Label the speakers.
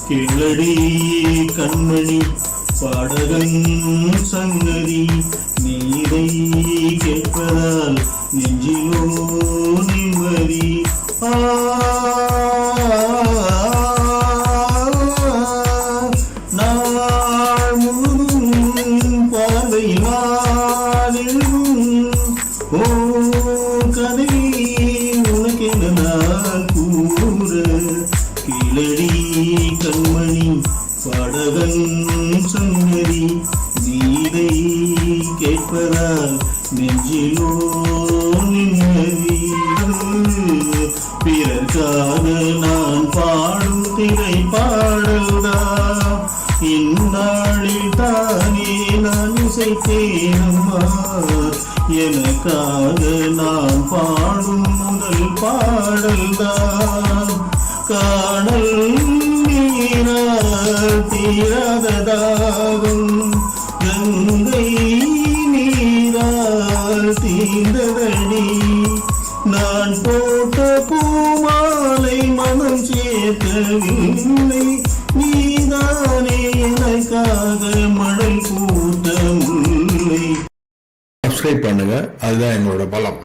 Speaker 1: கிளடி கண்மணி பாடகன் சங்கதி நீரை கேட்பதால் நெஞ்சிலோ நிம்மதி. நாள் முழுதும் பார்வையினாலும் கதை உனக்கென நான் கூற. கிளடி கண்மணி பாடகன் சங்கதி நீரை கேட்பதால் நெஞ்சிலோ நிம்மதி. பிறர்க்காக நான் பாடும் திரை பாடல்தா இந்நாளில் தானே நான் இசைத்தேனம்மா. எனக்காக நான் பாடும் முதல் பாடல்தான் காணல் நீரால் தீராததாகும் கங்கை நீரால் தீர்ந்ததடி. நான் போட்ட பூமாலை மனம் சேர்க்கவில்லை நீதானே எனக்காக மழை கூட்ட முல்லை.
Speaker 2: சப்ஸ்கிரைப் பண்ணுங்க, அதுதான் எங்களோட பலம்.